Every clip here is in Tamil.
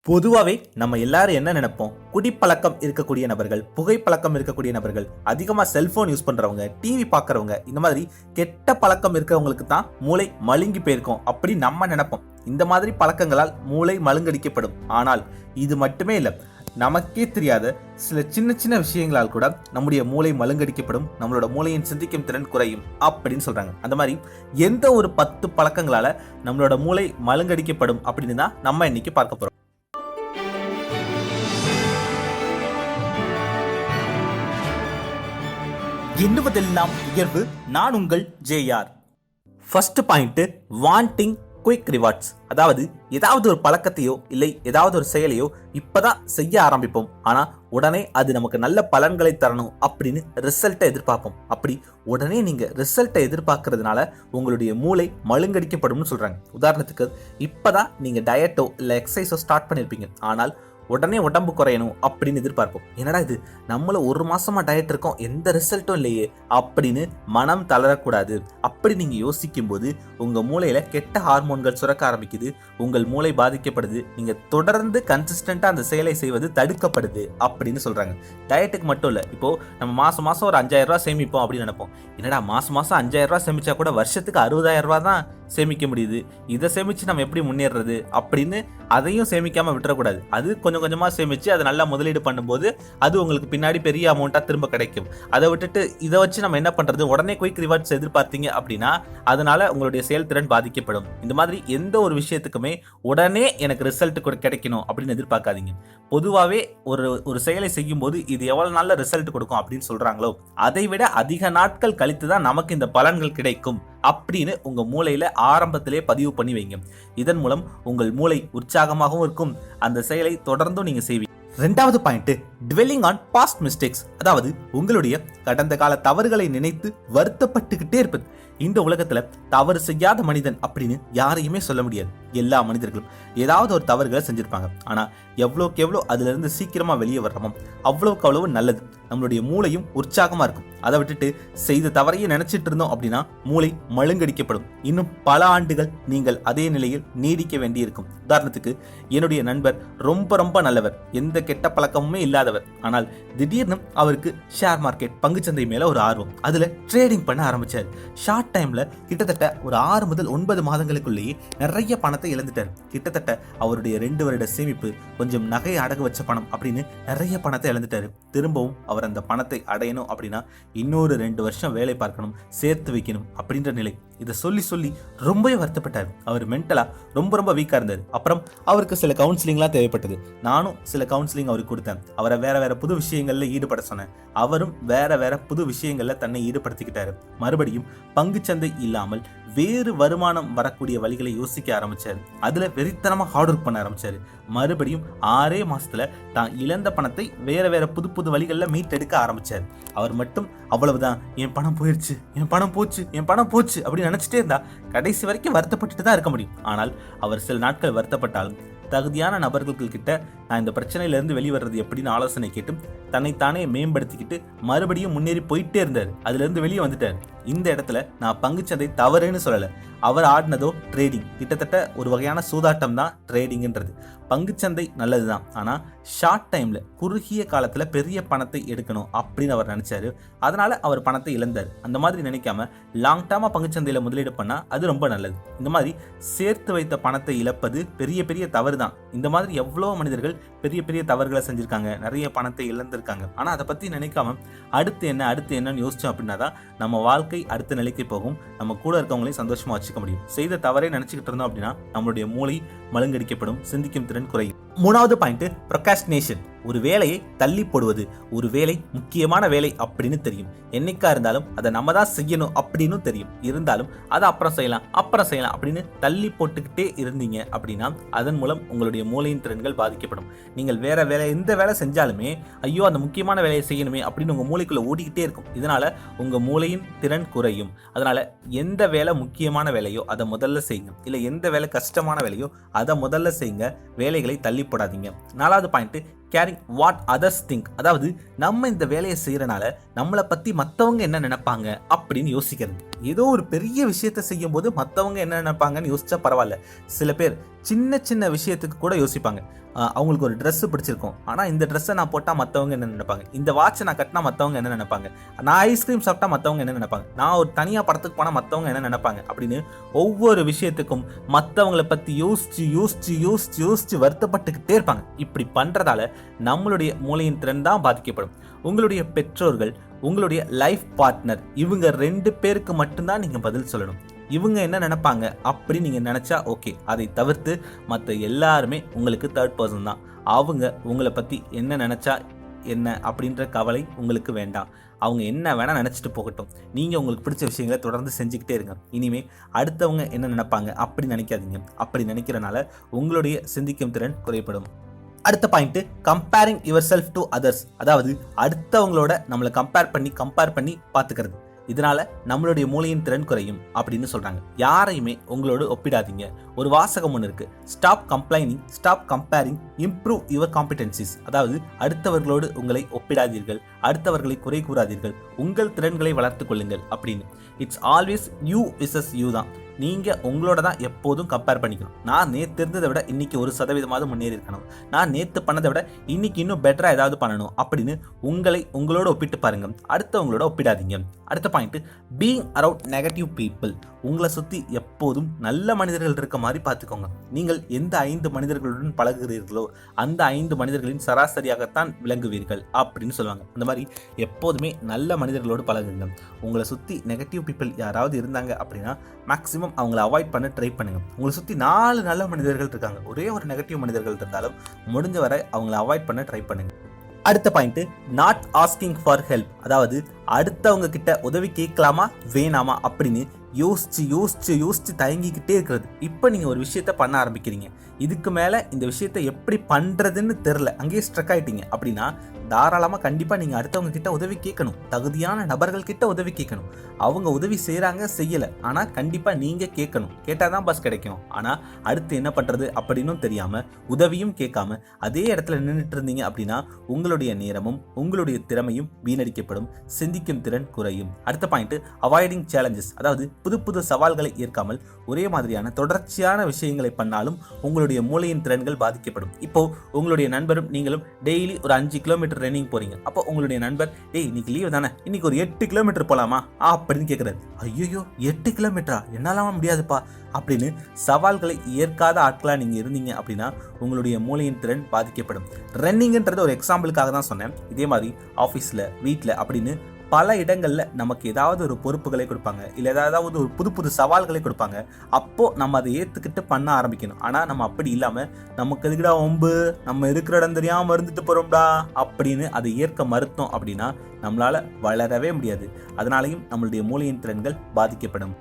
பொதுவாகவே நம்ம எல்லாரும் என்ன நினைப்போம், குடிப்பழக்கம் இருக்கக்கூடிய நபர்கள், புகைப்பழக்கம் இருக்கக்கூடிய நபர்கள், அதிகமாக செல்போன் யூஸ் பண்றவங்க, டிவி பார்க்கறவங்க, இந்த மாதிரி கெட்ட பழக்கம் இருக்கிறவங்களுக்கு தான் மூளை மழுங்கி போயிருக்கும் அப்படி நம்ம நினைப்போம். இந்த மாதிரி பழக்கங்களால் மூளை மழுங்கடிக்கப்படும். ஆனால் இது மட்டுமே இல்லை, நமக்கே தெரியாத சில சின்ன சின்ன விஷயங்களால் கூட நம்முடைய மூளை மழுங்கடிக்கப்படும், நம்மளோட மூளையின் சிந்திக்கும் திறன் குறையும் அப்படின்னு சொல்றாங்க. அந்த மாதிரி எந்த ஒரு 10 பழக்கங்களால நம்மளோட மூளை மழுங்கடிக்கப்படும் அப்படின்னு தான் நம்ம இன்னைக்கு பார்க்க போறோம். எண்ணுவதெல்லாம் உயர்வு. நான் உங்கள் JR. First point, wanting quick rewards. அதாவது ஏதாவது ஒரு பழக்கத்தையோ இல்லை ஏதாவது ஒரு செயலையோ இப்பதான் செய்ய ஆரம்பிப்போம், ஆனா உடனே அது நமக்கு நல்ல பலன்களை தரணும் அப்படின்னு ரிசல்ட்டை எதிர்பார்ப்போம். அப்படி உடனே நீங்க ரிசல்ட்டை எதிர்பார்க்கறதுனால உங்களுடைய மூளை மழுங்கடிக்கப்படும் சொல்றாங்க. உதாரணத்துக்கு, இப்பதான் நீங்க டயட்டோ இல்லை எக்ஸசைஸோ ஸ்டார்ட் பண்ணிருப்பீங்க, ஆனால் உடனே உடம்பு குறையணும் அப்படின்னு எதிர்பார்ப்போம். என்னடா இது, நம்மள ஒரு மாசமா டயட் இருக்கோம், எந்த ரிசல்ட்டும் இல்லையே அப்படின்னு மனம் தளரக்கூடாது. அப்படி நீங்க யோசிக்கும் போது உங்க மூளையில கெட்ட ஹார்மோன்கள் சுரக்க ஆரம்பிக்குது, உங்கள் மூளை பாதிக்கப்படுது, நீங்க தொடர்ந்து கன்சிஸ்டன்டா அந்த செயலை செய்வது தடுக்கப்படுது அப்படின்னு சொல்றாங்க. டயட்டுக்கு மட்டும் இல்ல, இப்போ நம்ம மாசம் மாசம் ஒரு 5000 ரூபாய் சேமிப்போம் அப்படின்னு நினைப்போம். என்னடா மாசம் மாசம் 5000 ரூபாய் சேமிச்சா கூட வருஷத்துக்கு 60,000 ரூபாய் தான் சேமிக்க முடியுது, இதை சேமிச்சு நம்ம எப்படி முன்னேறது அப்படின்னு அதையும் சேமிக்காம விட்டுறக்கூடாது. அது கொஞ்சம் கொஞ்சமா சேமிச்சு அதை நல்லா முதலீடு பண்ணும்போது அது உங்களுக்கு பின்னாடி பெரிய அமௌண்ட்டா திரும்ப கிடைக்கும். அதை விட்டுட்டு இதை வச்சு நம்ம என்ன பண்றது, உடனே குயிக் ரிவார்ட்ஸ் எதிர்பார்த்தீங்க அப்படின்னா அதனால உங்களுடைய செயல்திறன் பாதிக்கப்படும். இந்த மாதிரி எந்த ஒரு விஷயத்துக்குமே உடனே எனக்கு ரிசல்ட் கிடைக்கணும் அப்படின்னு எதிர்பார்க்காதீங்க. பொதுவாகவே ஒரு செயலை செய்யும் போது இது எவ்வளவு நாள்ல ரிசல்ட் கொடுக்கும் அப்படின்னு சொல்றாங்களோ அதை விட அதிக நாட்கள் கழித்து தான் நமக்கு இந்த பலன்கள் கிடைக்கும் அப்படின்னு உங்க மூளையில ஆரம்பத்திலே பதிவு பண்ணி வைங்க. இதன் மூலம் உங்கள் மூளை உற்சாகமாகவும் இருக்கும், அந்த செயலை தொடர்ந்தும் நீங்க செய்வீங்க. ரெண்டாவது point, dwelling on past mistakes. அதாவது உங்களுடைய கடந்த கால தவறுகளை நினைத்து வருத்தப்பட்டுக்கிட்டே இருப்பது. இந்த உலகத்துல தவறு செய்யாத மனிதன் அப்படின்னு யாரையுமே சொல்ல முடியாது. எல்லா மனிதர்களும் ஏதாவது ஒரு தவறுகளை செஞ்சிருப்பாங்க. ஆனா எவ்வளோக்கு எவ்வளோ அதுல இருந்து சீக்கிரமா வெளியே வர்றோமோ அவ்வளவுக்கு அவ்வளவு நல்லது. நம்மளுடைய மூளையும் உற்சாகமா இருக்கும். அதை விட்டுட்டு செய்த தவறையே நினைச்சிட்டு இருந்தோம் அப்படின்னா மூளை மழுங்கடிக்கப்படும். இன்னும் பல ஆண்டுகள் நீங்கள் அதே நிலையில் நீடிக்க வேண்டியிருக்கும். உதாரணத்துக்கு, என்னுடைய நண்பர் ரொம்ப ரொம்ப நல்லவர், எந்த கெட்ட பழக்கமுமே இல்லாதவர். ஆனால் திடீர்னு அவருக்கு ஷேர் மார்க்கெட், பங்குச்சந்தை மேல ஒரு ஆர்வம். அதுல ட்ரேடிங் பண்ண ஆரம்பிச்சார். ஷார்ட் டைம்ல கிட்டத்தட்ட ஒரு 6 முதல் 9 மாதங்களுக்குள்ளேயே நிறைய பணத்தை இழந்துட்டார். கிட்டத்தட்ட அவருடைய 2 வருட சேமிப்பு, கொஞ்சம் நகை அடகு வச்ச பணம் அப்படின்னு நிறைய பணத்தை இழந்துட்டாரு. திரும்பவும் அவர் அந்த பணத்தை அடையணும் அப்படின்னா இன்னொரு 2 வருஷம் வேலை பார்க்கணும், சேர்த்து வைக்கணும் அப்படின்ற நிலை. இதை சொல்லி சொல்லி ரொம்பவே வருத்தப்பட்டார். அவர் மென்டலா ரொம்ப ரொம்ப வீக்கா இருந்தார். அப்புறம் அவருக்கு சில கவுன்சிலிங்லாம் தேவைப்பட்டது. நானும் சில கவுன்சிலிங் அவருக்கு கொடுத்தேன். அவரை வேற வேற புது விஷயங்கள்ல ஈடுபட சொன்னேன். அவரும் வேற வேற புது விஷயங்கள்ல தன்னை ஈடுபடுத்திக்கிட்டாரு. மறுபடியும் பங்குச்சந்தை இல்லாமல் வேறு வருமானம் வரக்கூடிய வழிகளை யோசிக்க ஆரம்பிச்சாரு. அதுல வெறித்தனமா ஹார்ட் ஒர்க் பண்ண ஆரம்பிச்சாரு. மறுபடியும் 6 மாசத்துல தான் இழந்த பணத்தை வேற வேற புது புது வழிகள்ல மீட்டெடுக்க ஆரம்பிச்சாரு. அவர் மட்டும் அவ்வளவுதான், என் பணம் போயிடுச்சு, என் பணம் போச்சு, என் பணம் போச்சு அப்படின்னு நினைச்சிட்டே இருந்தா கடைசி வரைக்கும் வருத்தப்பட்டுட்டு தான் இருக்க முடியும். ஆனால் அவர் சில நாட்கள் வருத்தப்பட்டாலும் தகுதியான நபர்கள் கிட்ட நான் இந்த பிரச்சனையில இருந்து வெளிவரது எப்படின்னு ஆலோசனை கேட்டு தன்னைத்தானே மேம்படுத்திக்கிட்டு மறுபடியும் முன்னேறி போயிட்டே இருந்தார். அதுல இருந்து வெளியே வந்துட்டார். இந்த இடத்துல நான் பங்குச்சந்தை தவறுன்னு சொல்லல. அவர் ஆடினதோ ட்ரேடிங், கிட்டத்தட்ட ஒரு வகையான சூதாட்டம் தான் ட்ரேடிங்ன்றது. பங்குச்சந்தை நல்லதுதான், ஆனா ஷார்ட் டைம்ல குறுகிய காலத்துல பெரிய பணத்தை எடுக்கணும் அப்படின்னு அவர் நினைச்சாரு. அதனால அவர் பணத்தை இழந்தார். அந்த மாதிரி நினைக்காம லாங் டேர்மா பங்குச்சந்தையில முதலீடு பண்ணா அது ரொம்ப நல்லது. இந்த மாதிரி சேர்த்து வைத்த பணத்தை இழப்பது பெரிய பெரிய தவறு தான். இந்த மாதிரி எவ்வளவு மனிதர்கள் பெரிய பெரிய தவறுகளை செஞ்சிருக்காங்க, நிறைய பணத்தை இழந்திருக்காங்க. ஆனா அதை பத்தி நினைக்காம அடுத்து என்னன்னு யோசிச்சோம் அப்படின்னா தான் நம்ம வாழ்க்கை அடுத்த நிலைக்கு போகும். நம்ம கூட இருக்கவங்களையும் சந்தோஷமா வச்சுக்க முடியும். செய்த தவறை நினைச்சுக்கிட்டு இருந்தோம் அப்படின்னா நம்மளுடைய மூளை மழுங்கடிக்கப்படும், சிந்திக்கும் திறன் குறையும். மூணாவது பாயிண்ட், ப்ரொக்ராஸ்டினேஷன். ஒரு வேலையை தள்ளி போடுவது. ஒரு வேலை முக்கியமான வேலை அப்படின்னு தெரியும், என்னைக்கா இருந்தாலும் அதை நம்ம தான் செய்யணும் அப்படின்னு தெரியும், இருந்தாலும் அதை அப்புறம் செய்யலாம் அப்படின்னு தள்ளி போட்டுக்கிட்டே இருந்தீங்க அப்படின்னா அதன் மூலம் உங்களுடைய மூளையின் திறன்கள் பாதிக்கப்படும். நீங்கள் வேற வேலை, எந்த வேலை செஞ்சாலுமே ஐயோ அந்த முக்கியமான வேலையை செய்யணுமே அப்படின்னு உங்க மூளைக்குள்ள ஓடிக்கிட்டே இருக்கும். இதனால உங்க மூளையின் திறன் குறையும். அதனால எந்த வேலை முக்கியமான வேலையோ அதை முதல்ல செய்யுங்க, இல்லை எந்த வேலை கஷ்டமான வேலையோ அதை முதல்ல செய்யுங்க. வேலைகளை தள்ளி போடாதீங்க. 4வது point, caring what others think. அதாவது நம்ம இந்த வேலையை செய்யறனால நம்மளை பத்தி மற்றவங்க என்ன நினைப்பாங்க அப்படின்னு யோசிக்கிறது. ஏதோ ஒரு பெரிய விஷயத்தை செய்யும் போது மற்றவங்க என்ன நினைப்பாங்கன்னு யோசிச்சா பரவாயில்ல. சில பேர் சின்ன சின்ன விஷயத்துக்கு கூட யோசிப்பாங்க. அவங்களுக்கு ஒரு ட்ரெஸ் பிடிச்சிருக்கும், ஆனால் இந்த ட்ரெஸ்ஸை நான் போட்டால் மற்றவங்க என்ன நினைப்பாங்க, இந்த வாட்சை நான் கட்டினா மற்றவங்க என்ன நினைப்பாங்க, நான் ஐஸ்கிரீம் சாப்பிட்டா மற்றவங்க என்ன நினைப்பாங்க, நான் ஒரு தனியாக படத்துக்கு போனால் மற்றவங்க என்ன நினைப்பாங்க அப்படின்னு ஒவ்வொரு விஷயத்துக்கும் மற்றவங்களை பற்றி யோசிச்சு யோசிச்சு யோசிச்சு யோசிச்சு வருத்தப்பட்டுக்கிட்டே இருப்பாங்க. இப்படி பண்ணுறதால நம்மளுடைய மூளையின் திறன் தான் பாதிக்கப்படும். உங்களுடைய பெற்றோர்கள், உங்களுடைய லைஃப் பார்ட்னர், இவங்க 2 பேருக்கு மட்டும்தான் நீங்கள் பதில் சொல்லணும். இவங்க என்ன நினைப்பாங்க அப்படி நீங்கள் நினச்சா ஓகே. அதை தவிர்த்து மற்ற எல்லாருமே உங்களுக்கு தேர்ட் பர்சன் தான். அவங்க உங்களை பற்றி என்ன நினச்சா என்ன அப்படின்ற கவலை உங்களுக்கு வேண்டாம். அவங்க என்ன வேணால் நினச்சிட்டு போகட்டும். நீங்கள் உங்களுக்கு பிடிச்ச விஷயங்களை தொடர்ந்து செஞ்சுக்கிட்டே இருங்க. இனிமேல் அடுத்தவங்க என்ன நினைப்பாங்க அப்படி நினைக்காதீங்க. அப்படி நினைக்கிறனால உங்களுடைய சிந்திக்கும் திறன் குறைபடும். அடுத்த point, comparing your self to others. அதாவது அடுத்தவங்களோட நம்மளை கம்பேர் பண்ணி பார்த்துக்கிறது. இதனால நம்மளுடைய மூளையின் திறன் குறையும் அப்படின்னு சொல்றாங்க. யாரையுமே உங்களோடு ஒப்பிடாதீங்க. ஒரு வாசகம் ஒன்று இருக்கு, stop complaining, stop comparing, improve your competencies. அதாவது அடுத்தவர்களோடு உங்களை ஒப்பிடாதீர்கள், அடுத்தவர்களை குறை கூறாதீர்கள், உங்கள் திறன்களை வளர்த்துக் கொள்ளுங்கள் அப்படின்னு. It's always you versus you தான். நீங்கள் உங்களோட தான் எப்போதும் கம்பேர் பண்ணிக்கணும். நான் நேற்று இருந்ததை விட இன்னைக்கு 1% முன்னேறி இருக்கணும், நான் நேற்று பண்ணதை விட இன்னைக்கு இன்னும் பெட்டராக ஏதாவது பண்ணணும் அப்படின்னு உங்களோட ஒப்பிட்டு பாருங்க, அடுத்தவங்களோட ஒப்பிடாதீங்க. அடுத்த point, being around negative people. உங்களை சுற்றி எப்போதும் நல்ல மனிதர்கள் இருக்க மாதிரி பார்த்துக்கோங்க. நீங்கள் எந்த 5 மனிதர்களுடன் பழகுகிறீர்களோ அந்த 5 மனிதர்களின் சராசரியாகத்தான் விளங்குவீர்கள் அப்படின்னு சொல்லுவாங்க. அந்த மாதிரி எப்போதுமே நல்ல மனிதர்களோடு பழகுங்க. உங்களை சுற்றி நெகட்டிவ் பீப்புள் யாராவது இருந்தாங்க அப்படின்னா மேக்ஸிமம் அவங்கள அவாய்ட் பண்ண ட்ரை பண்ணுங்க. உங்களை சுற்றி 4 நல்ல மனிதர்கள் இருக்காங்க, ஒரே ஒரு நெகட்டிவ் மனிதர்கள் இருந்தாலும் முடிஞ்ச வரை அவங்கள அவாய்ட் பண்ண ட்ரை பண்ணுங்க. அடுத்த point, not asking for help. அதாவது அடுத்தவங்க கிட்ட உதவி கேட்கலாமா வேணாமா அப்படின்னு யோசிச்சு யோசிச்சு யோசிச்சு தயங்கிக்கிட்டே இருக்கிறது. இப்போ நீங்கள் ஒரு விஷயத்த பண்ண ஆரம்பிக்கிறீங்க, இதுக்கு மேலே இந்த விஷயத்த எப்படி பண்ணுறதுன்னு தெரில, அங்கேயே ஸ்ட்ரக் ஆகிட்டீங்க அப்படின்னா தாராளமாக கண்டிப்பாக நீங்கள் அடுத்தவங்க கிட்ட உதவி கேட்கணும். தகுதியான நபர்கள் கிட்ட உதவி கேட்கணும். அவங்க உதவி செய்கிறாங்க செய்யலை, ஆனால் கண்டிப்பாக நீங்கள் கேட்கணும். கேட்டால் தான் பஸ் கிடைக்கும். ஆனால் அடுத்து என்ன பண்ணுறது அப்படின்னு தெரியாமல் உதவியும் கேட்காம அதே இடத்துல நின்றுட்டு இருந்தீங்க அப்படின்னா உங்களுடைய நேரமும் உங்களுடைய திறமையும் வீணடிக்கப்படும், சிந்திக்கும் திறன் குறையும். அடுத்த பாயிண்ட், அவாய்டிங் சேலஞ்சஸ். அதாவது புது புது சவால்களை ஏற்காமல் ஒரே மாதிரியான தொடர்ச்சியான விஷயங்களை பண்ணாலும் உங்களுடைய மூளையின் திறன்கள் பாதிக்கப்படும். இப்போ உங்களுடைய நண்பரும் நீங்களும் டெய்லி ஒரு 5 கிலோமீட்டர் ரன்னிங் போறீங்க. அப்போ உங்களுடைய நண்பர், டேய் இன்னைக்கு லீவ் தானே, இன்னைக்கு ஒரு 8 கிலோமீட்டர் போலாமா அப்படின்னு கேட்கறாரு. ஐயோ 8 கிலோமீட்டரா, என்னால முடியாதுப்பா அப்படின்னு சவால்களை ஏற்காத ஆட்களா நீங்க இருந்தீங்க அப்படின்னா உங்களுடைய மூளையின் திறன் பாதிக்கப்படும். ரன்னிங்ன்றது ஒரு எக்ஸாம்பிளுக்காக தான் சொன்னேன். இதே மாதிரி ஆஃபீஸில், வீட்டில் அப்படின்னு பல இடங்களில் நமக்கு ஏதாவது ஒரு பொறுப்புகளை கொடுப்பாங்க, இல்லை ஏதாவது ஒரு புது புது சவால்களை கொடுப்பாங்க. அப்போது நம்ம அதை ஏற்றுக்கிட்டு பண்ண ஆரம்பிக்கணும். ஆனால் நம்ம அப்படி இல்லாமல் நமக்கு எதுக்குடா ஒம்பு, நம்ம இருக்கிற இடம் தெரியாமல் இருந்துட்டு போகிறோம்டா அப்படின்னு அதை ஏற்க மறுத்தோம் அப்படின்னா நம்மளால் வளரவே முடியாது. அதனாலையும் நம்மளுடைய மூளையின் திறன்கள் பாதிக்கப்படும்.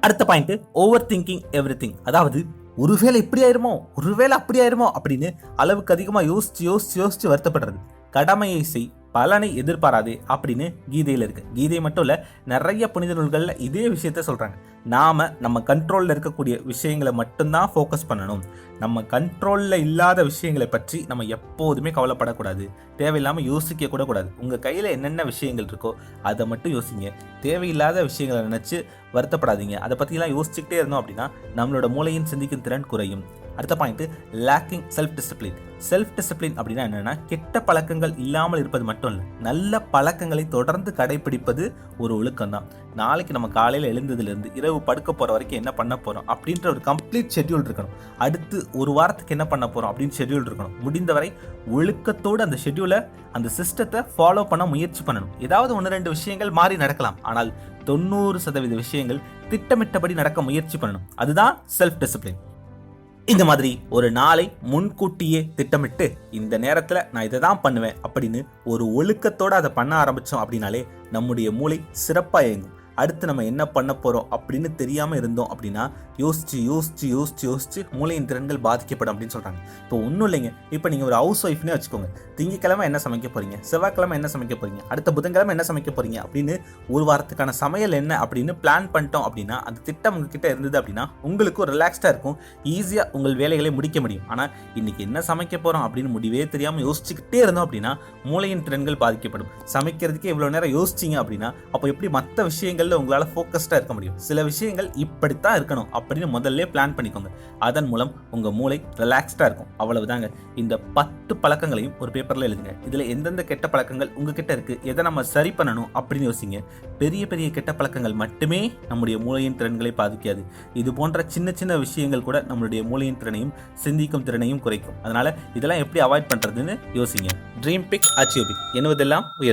அடுத்த point, over thinking every thing. அதாவது ஒருவேளை இப்படி ஆயிருமோ, ஒருவேளை அப்படி ஆயிருமோ அப்படின்னு அளவுக்கு அதிகமாக யோசிச்சு யோசிச்சு யோசிச்சு வருத்தப்படுறது. கடமையை செய், பலனை எதிர்பாராதே அப்படின்னு கீதையில் இருக்கு. கீதை மட்டும் இல்லை, நிறைய புனித நூல்களில் இதே விஷயத்த சொல்கிறாங்க. நாம் நம்ம கண்ட்ரோலில் இருக்கக்கூடிய விஷயங்களை மட்டும்தான் ஃபோக்கஸ் பண்ணணும். நம்ம கண்ட்ரோலில் இல்லாத விஷயங்களை பற்றி நம்ம எப்போதுமே கவலைப்படக்கூடாது, தேவையில்லாமல் யோசிக்க கூட கூடாது. உங்கள் கையில் என்னென்ன விஷயங்கள் இருக்கோ அதை மட்டும் யோசிங்க. தேவையில்லாத விஷயங்களை நினச்சி வருத்தப்படாதீங்க. அதை பற்றிலாம் யோசிச்சுக்கிட்டே இருந்தோம் அப்படின்னா நம்மளோட மூளையின் சிந்திக்கும் திறன் குறையும். அடுத்த point, lacking self discipline. Self discipline அப்படின்னா என்னன்னா, கெட்ட பழக்கங்கள் இல்லாமல் இருப்பது மட்டும் இல்லை, நல்ல பழக்கங்களை தொடர்ந்து கடைபிடிப்பது ஒரு ஒழுக்கம் தான். நாளைக்கு நம்ம காலையில் எழுந்ததுலேருந்து இரவு படுக்க போகிற வரைக்கும் என்ன பண்ண போகிறோம் அப்படின்ற ஒரு கம்ப்ளீட் ஷெட்யூல் இருக்கணும். அடுத்து ஒரு வாரத்துக்கு என்ன பண்ண போகிறோம் அப்படின்னு ஷெட்யூல் இருக்கணும். முடிந்தவரை ஒழுக்கத்தோடு அந்த ஷெட்யூலை, அந்த சிஸ்டத்தை ஃபாலோ பண்ண முயற்சி பண்ணணும். ஏதாவது 1-2 விஷயங்கள் மாறி நடக்கலாம், ஆனால் 90% விஷயங்கள் திட்டமிட்டபடி நடக்க முயற்சி பண்ணணும். அதுதான் செல்ஃப் டிசிப்ளின். இந்த மாதிரி ஒரு நாளை முன்கூட்டியே திட்டமிட்டு இந்த நேரத்தில் நான் இதை தான் பண்ணுவேன் அப்படின்னு ஒரு ஒழுக்கத்தோடு அதை பண்ண ஆரம்பித்தோம் அப்படின்னாலே நம்முடைய மூளை சிறப்பாக இயங்கும். அடுத்து நம்ம என்ன பண்ண போகிறோம் அப்படின்னு தெரியாமல் இருந்தோம் அப்படின்னா யோசிச்சு யோசிச்சு யோசிச்சு யோசிச்சு மூளையின் திறன்கள் பாதிக்கப்படும் அப்படின்னு சொல்கிறாங்க. இப்போ ஒன்றும் இல்லைங்க, இப்போ நீங்கள் ஒரு ஹவுஸ் ஒய்ஃப்னே வச்சுக்கோங்க. திங்கக்கிழமை என்ன சமைக்க போகிறீங்க, செவ்வாய்க்கிழமை என்ன சமைக்க போகிறீங்க, அடுத்த புதன்கிழமை என்ன சமைக்க போகிறீங்க அப்படின்னு ஒரு வாரத்துக்கான சமையல் என்ன அப்படின்னு பிளான் பண்ணிட்டோம் அப்படின்னா அந்த திட்டம் உங்ககிட்ட இருந்தது அப்படின்னா உங்களுக்கு ஒரு ரிலாக்ஸ்டாக இருக்கும், ஈஸியாக உங்கள் வேலைகளை முடிக்க முடியும். ஆனால் இன்றைக்கி என்ன சமைக்க போகிறோம் அப்படின்னு முடிவே தெரியாமல் யோசிச்சுக்கிட்டே இருந்தோம் அப்படின்னா மூளையின் திறன்கள் பாதிக்கப்படும். சமைக்கிறதுக்கே இவ்வளோ நேரம் யோசிச்சிங்க அப்படின்னா அப்போ எப்படி மற்ற விஷயங்கள் விஷயங்களில் உங்களால் ஃபோக்கஸ்டாக இருக்க முடியும். சில விஷயங்கள் இப்படித்தான் இருக்கணும் அப்படின்னு முதல்ல பிளான் பண்ணிக்கோங்க. அதன் மூலம் உங்கள் மூளை ரிலாக்ஸ்டாக இருக்கும். அவ்வளவுதாங்க. இந்த 10 பழக்கங்களையும் ஒரு பேப்பரில் எழுதுங்க. இதில் எந்தெந்த கெட்ட பழக்கங்கள் உங்ககிட்ட இருக்குது, எதை நம்ம சரி பண்ணணும் அப்படின்னு யோசிங்க. பெரிய பெரிய கெட்ட பழக்கங்கள் மட்டுமே நம்முடைய மூளையின் திறன்களை பாதிக்காது. இது போன்ற சின்ன சின்ன விஷயங்கள் கூட நம்மளுடைய மூளையின் திறனையும் சிந்திக்கும் திறனையும் குறைக்கும். அதனால் இதெல்லாம் எப்படி அவாய்ட் பண்ணுறதுன்னு யோசிங்க. Dream big, achieve big. எண்ணுவதெல்லாம் உயர்.